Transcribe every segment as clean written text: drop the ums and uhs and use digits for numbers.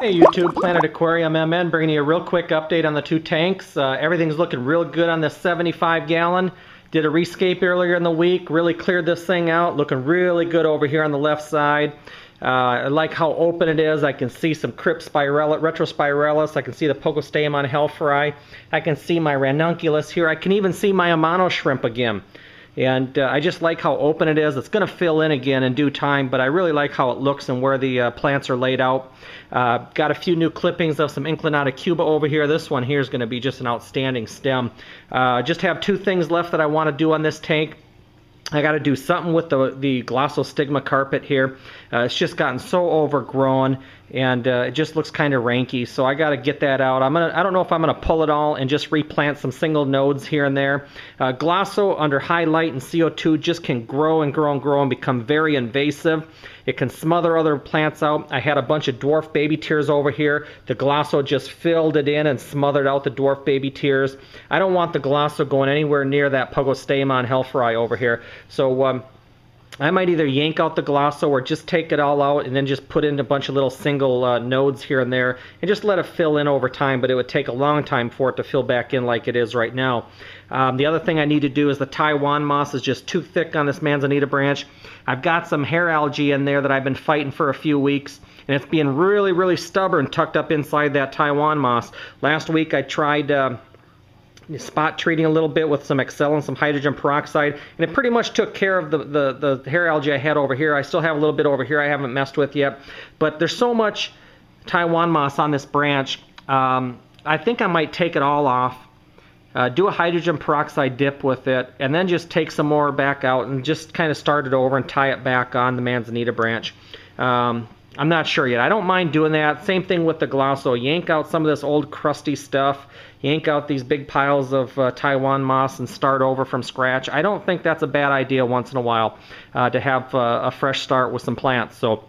Hey YouTube, Planet Aquarium MN, bringing you a real quick update on the two tanks. Everything's looking real good on this 75 gallon. Did a rescape earlier in the week, really cleared this thing out, looking really good over here on the left side. I like how open it is. I can see some retrospiralis. I can see the Pogostemon hellfry. I can see my ranunculus here. I can even see my Amano shrimp again. And I just like how open it is. It's going to fill in again in due time, but I really like how it looks and where the plants are laid out. Got a few new clippings of some Inclinata cuba over here. This one here is going to be just an outstanding stem. Just have two things left that I want to do on this tank. I got to do something with the Glosso stigma carpet here. It's just gotten so overgrown, and it just looks kind of ranky. So I got to get that out. I don't know if I'm gonna pull it all and just replant some single nodes here and there. Glosso under high light and CO2 just can grow and grow and grow and become very invasive. It can smother other plants out. I had a bunch of dwarf baby tears over here. The Glosso just filled it in and smothered out the dwarf baby tears. I don't want the Glosso going anywhere near that Pogostemon hellfry over here. So I might either yank out the Glosso or just take it all out and then just put in a bunch of little single nodes here and there and just let it fill in over time, but it would take a long time for it to fill back in like it is right now. The other thing I need to do is the Taiwan moss is just too thick on this manzanita branch. I've got some hair algae in there that I've been fighting for a few weeks, and it's being really, really stubborn tucked up inside that Taiwan moss. Last week I tried spot treating a little bit with some Excel and some hydrogen peroxide, and it pretty much took care of the hair algae I had over here. I still have a little bit over here I haven't messed with yet, but there's so much Taiwan moss on this branch. I think I might take it all off, do a hydrogen peroxide dip with it, and then just take some more back out and just kind of start it over and tie it back on the manzanita branch. I'm not sure yet. I don't mind doing that. Same thing with the Glosso. Yank out some of this old crusty stuff. Yank out these big piles of Taiwan moss and start over from scratch. I don't think that's a bad idea once in a while to have a fresh start with some plants. So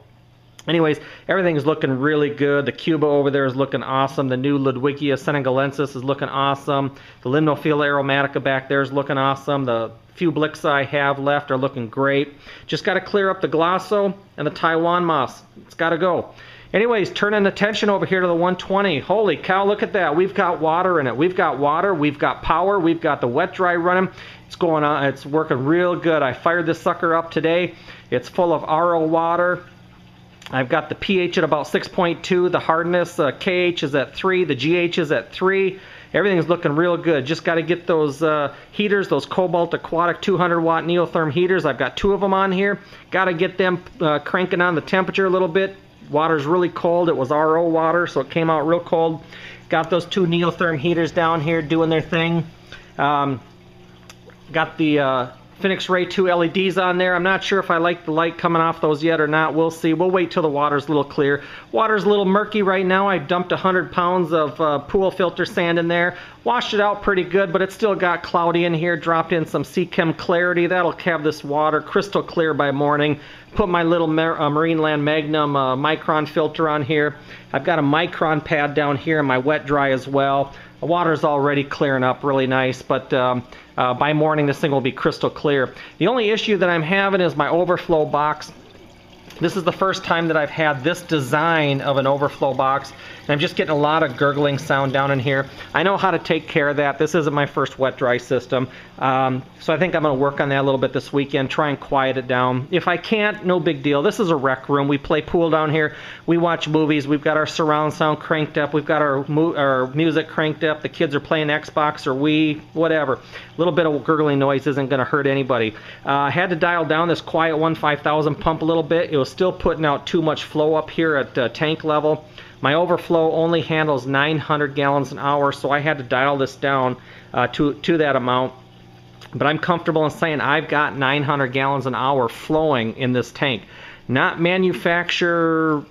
anyways, everything's looking really good. The Cuba over there is looking awesome. The new Ludwigia senegalensis is looking awesome. The Limnophila aromatica back there is looking awesome. The few Blix I have left are looking great. Just got to clear up the Glosso and the Taiwan moss. It's got to go. Anyways, turning attention over here to the 120. Holy cow, look at that. We've got water in it. We've got water. We've got power. We've got the wet dry running. It's going on. It's working real good. I fired this sucker up today. It's full of RO water. I've got the pH at about 6.2. The hardness, KH is at 3. The GH is at 3. Everything's looking real good. Just got to get those heaters, those Cobalt Aquatic 200 watt neotherm heaters. I've got 2 of them on here. Got to get them cranking on the temperature a little bit. Water's really cold. It was RO water, so it came out real cold. Got those 2 neotherm heaters down here doing their thing. Got the Phoenix Ray 2 LEDs on there. I'm not sure if I like the light coming off those yet or not. We'll see. We'll wait till the water's a little clear. Water's a little murky right now. I dumped 100 pounds of pool filter sand in there. Washed it out pretty good, but it still got cloudy in here. Dropped in some Seachem Clarity. That'll have this water crystal clear by morning. Put my little Marineland Magnum Micron filter on here. I've got a Micron pad down here in my wet dry as well. The water's already clearing up really nice, but by morning this thing will be crystal clear. The only issue that I'm having is my overflow box. This is the first time that I've had this design of an overflow box, and I'm just getting a lot of gurgling sound down in here. I know how to take care of that. This isn't my first wet dry system, so I think I'm going to work on that a little bit this weekend, try and quiet it down. If I can't, no big deal. This is a rec room. We play pool down here. We watch movies. We've got our surround sound cranked up. We've got our music cranked up. The kids are playing Xbox or Wii, whatever. A little bit of gurgling noise isn't going to hurt anybody. I had to dial down this Quiet 1 5000 pump a little bit. It was still putting out too much flow up here at tank level. My overflow only handles 900 gallons an hour, so I had to dial this down to that amount. But I'm comfortable in saying I've got 900 gallons an hour flowing in this tank. Not manufacturer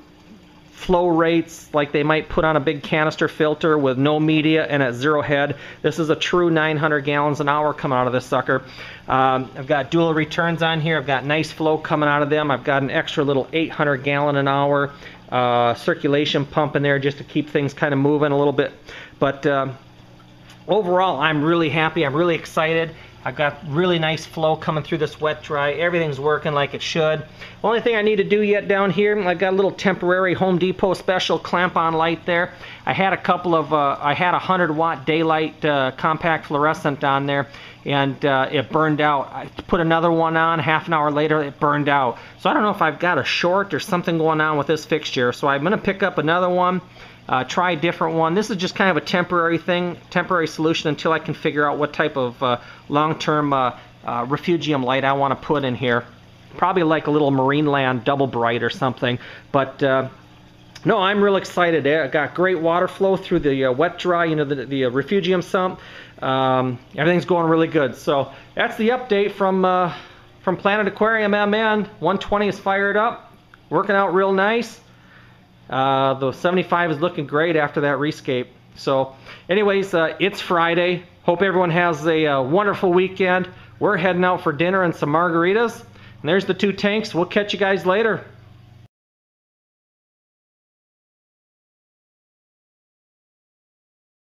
flow rates like they might put on a big canister filter with no media and at 0 head. This is a true 900 gallons an hour coming out of this sucker. I've got dual returns on here. I've got nice flow coming out of them. I've got an extra little 800 gallon an hour circulation pump in there just to keep things kind of moving a little bit. But overall, I'm really happy. I'm really excited. I've got really nice flow coming through this wet dry. Everything's working like it should. Only thing I need to do yet down here, I've got a little temporary Home Depot special clamp-on light there. I had a couple of, I had a 100-watt daylight compact fluorescent on there, and it burned out. I put another one on, half an hour later it burned out. So I don't know if I've got a short or something going on with this fixture. So I'm going to pick up another one. Try a different one. This is just kind of a temporary thing, temporary solution until I can figure out what type of long-term refugium light I want to put in here. Probably like a little Marineland double bright or something. But no, I'm real excited. I got great water flow through the wet dry, you know, the refugium sump. Everything's going really good. So that's the update from Planet Aquarium MN. 120 is fired up, working out real nice. The 75 is looking great after that rescape. So anyways, it's Friday. Hope everyone has a wonderful weekend. We're heading out for dinner and some margaritas. And there's the two tanks. We'll catch you guys later.